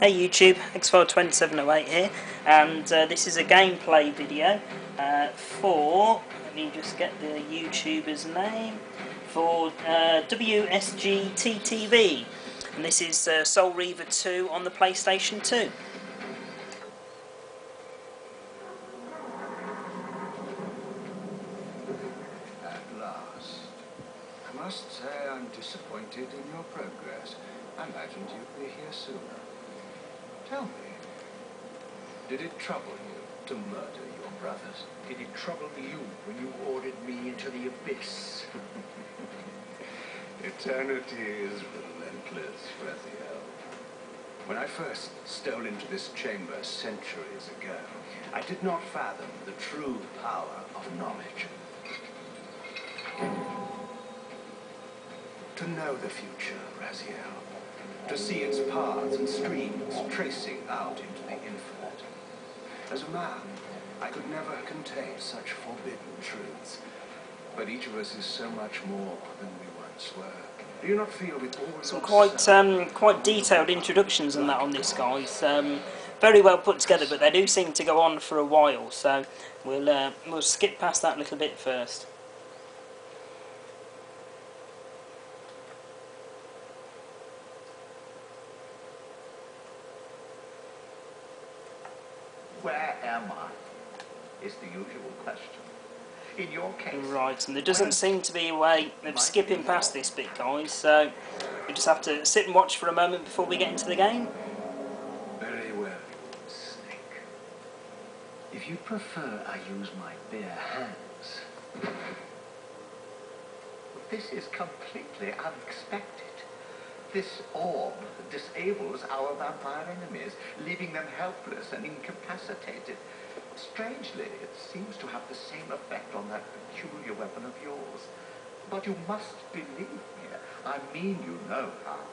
Hey YouTube, X-File2708 here, and this is a gameplay video for, let me just get the YouTuber's name, for WSGTTV, and this is Soul Reaver 2 on the PlayStation 2. At last. I must say I'm disappointed in your progress. I imagined you'd be here sooner. Tell me, did it trouble you to murder your brothers? Did it trouble you when you ordered me into the abyss? Eternity is relentless, Raziel. When I first stole into this chamber centuries ago, I did not fathom the true power of knowledge. To know the future, Raziel. To see its paths and streams tracing out into the infinite. As a man, I could never contain such forbidden truths. But each of us is so much more than we once were. Do you not feel with all Some your quite detailed introductions and that on this, guys. Very well put together, but they do seem to go on for a while, so we'll skip past that little bit first. Where am I? Is the usual question. In your case... Right, and there doesn't seem to be a way of skipping past this bit, guys, so we just have to sit and watch for a moment before we get into the game. very well. Snake. If you prefer I use my bare hands... This is completely unexpected. This orb disables our vampire enemies, leaving them helpless and incapacitated. Strangely, it seems to have the same effect on that peculiar weapon of yours. But you must believe me. I mean you no harm.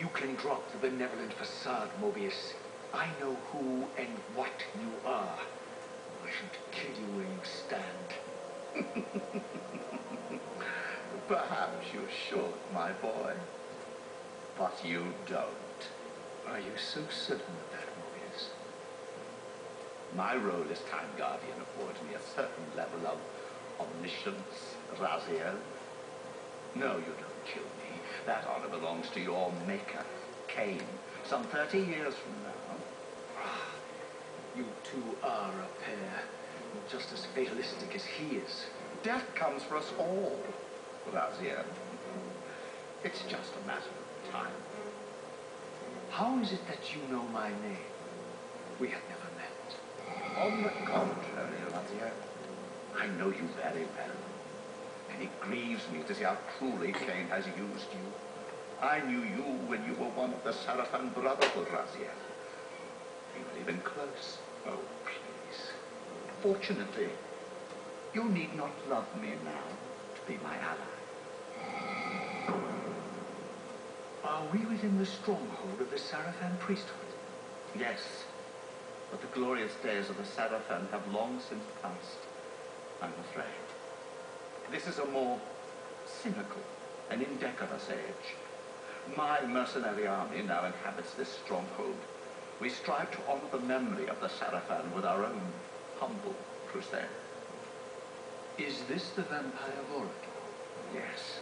You can drop the benevolent facade, Mobius. I know who and what you are. I should kill you where you stand. Perhaps you should, my boy. But you don't. Are you so certain of that, Mobius? My role as Time Guardian affords me a certain level of omniscience, Raziel. No, you don't kill me. That honor belongs to your maker, Cain, some 30 years from now. You two are a pair, just as fatalistic as he is. Death comes for us all, Raziel. It's just a matter of time. How is it that you know my name? We have never met. On the contrary, Raziel, I know you very well. And it grieves me to see how cruelly Cain has used you. I knew you when you were one of the Sarafan Brotherhood, Raziel. We were even close. Oh, please. Fortunately, you need not love me now to be my ally. Are we within the stronghold of the Sarafan priesthood? Yes, but the glorious days of the Sarafan have long since passed, I'm afraid. This is a more cynical and indecorous age. My mercenary army now inhabits this stronghold. We strive to honor the memory of the Sarafan with our own humble crusade. Is this the vampire oracle? Yes,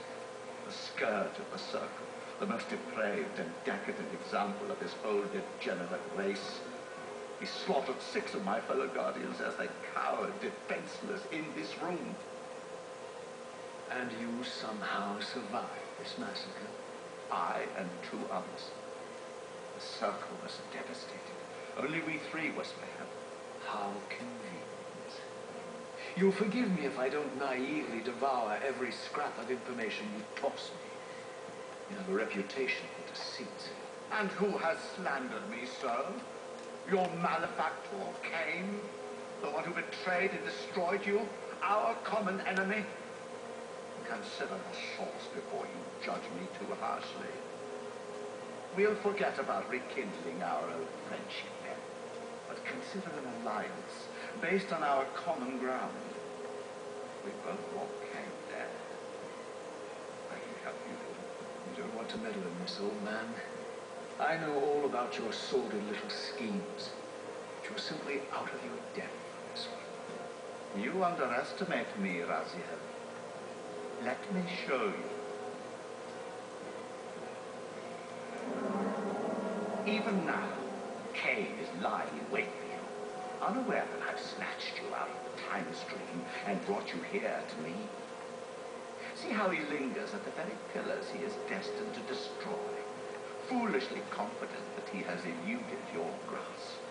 the scourge of the circle, the most depraved and decadent example of this whole degenerate race. He slaughtered 6 of my fellow guardians as they cowered defenseless in this room. And you somehow survived this massacre? I and 2 others. The circle was devastated. Only we 3 were spared. How convenient. You'll forgive me if I don't naively devour every scrap of information you toss me. You have a reputation for deceit. And who has slandered me so? Your malefactor, Cain? The one who betrayed and destroyed you? Our common enemy? Consider the source before you judge me too harshly. We'll forget about rekindling our old friendship then, but consider an alliance based on our common ground. We both want Cain dead. I can help you. You don't want to meddle in this, old man. I know all about your sordid little schemes, but you're simply out of your depth on this one. You underestimate me, Raziel. Let me show you. Even now, Cain is lying in wait for you, unaware that I've snatched you out of the time stream and brought you here to me. See how he lingers at the very pillars he is destined to destroy, foolishly confident that he has eluded your grasp.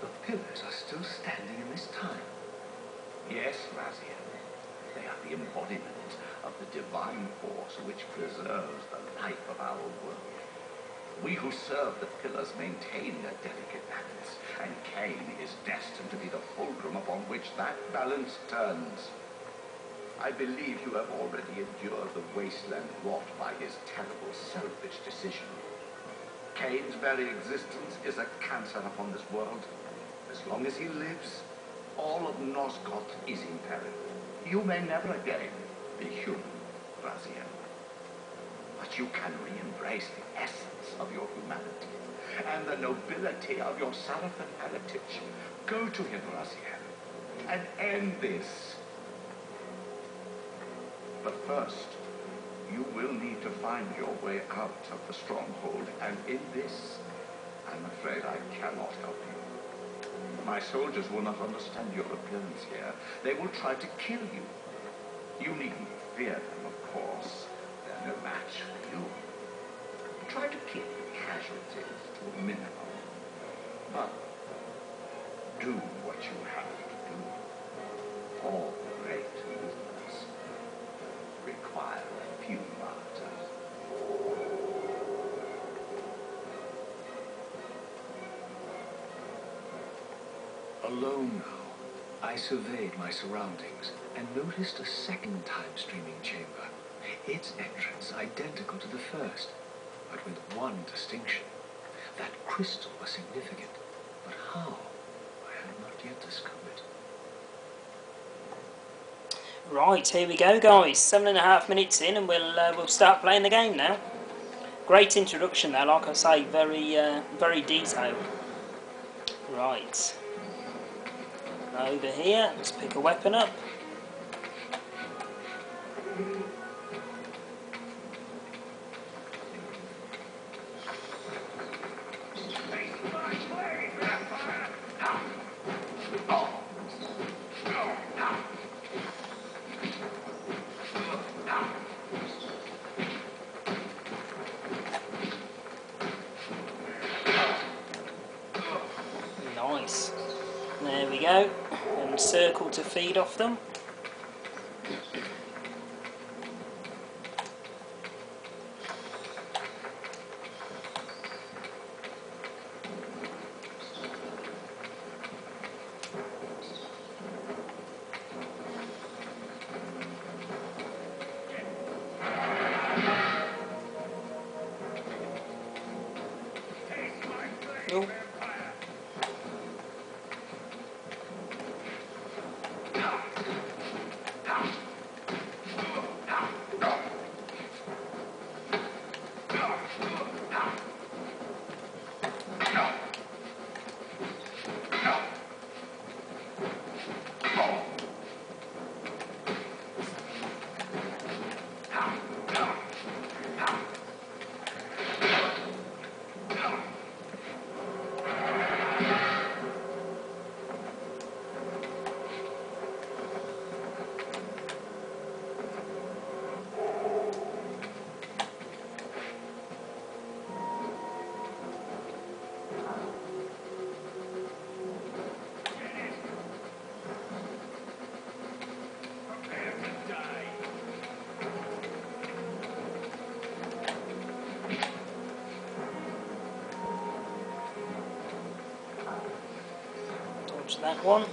The pillars are still standing in this time. Yes, Raziel. They are the embodiment of the divine force which preserves the life of our world. We who serve the pillars maintain their delicate balance, and Cain is destined to be the fulcrum upon which that balance turns. I believe you have already endured the wasteland wrought by his terrible, selfish decision. Cain's very existence is a cancer upon this world. As long as he lives, all of Nosgoth is in peril. You may never again be human, Raziel. But you can re-embrace the essence of your humanity and the nobility of your Sarafan heritage. Go to him, Raziel, and end this. But first, you will need to find your way out of the stronghold, and in this, I'm afraid I cannot help you. My soldiers will not understand your appearance here. They will try to kill you. You needn't fear them, of course. They're no match for you. Try to keep the casualties to a minimum. But do what you have to do. All great movements require a few martyrs. Alone now, I surveyed my surroundings and noticed a second time-streaming chamber. Its entrance identical to the first, but with one distinction. That crystal was significant, but how? I have not yet discovered. Right, here we go, guys. 7.5 minutes in, and we'll start playing the game now. Great introduction there, like I say, very detailed. Right. Over here, let's pick a weapon up. Nice. There we go. And circle to feed off them. Oh. Dodge that one.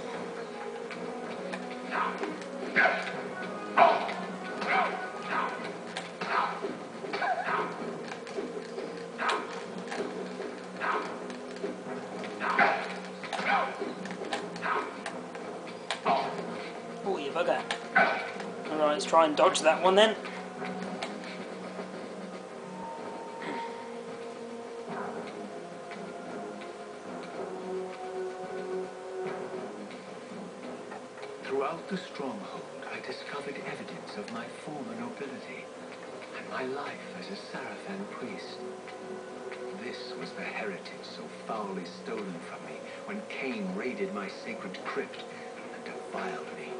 Oh, you bugger. Alright, let's try and dodge that one then. Throughout the stronghold, I discovered evidence of my former nobility and my life as a Sarafan priest. This was the heritage so foully stolen from me when Cain raided my sacred crypt and defiled me.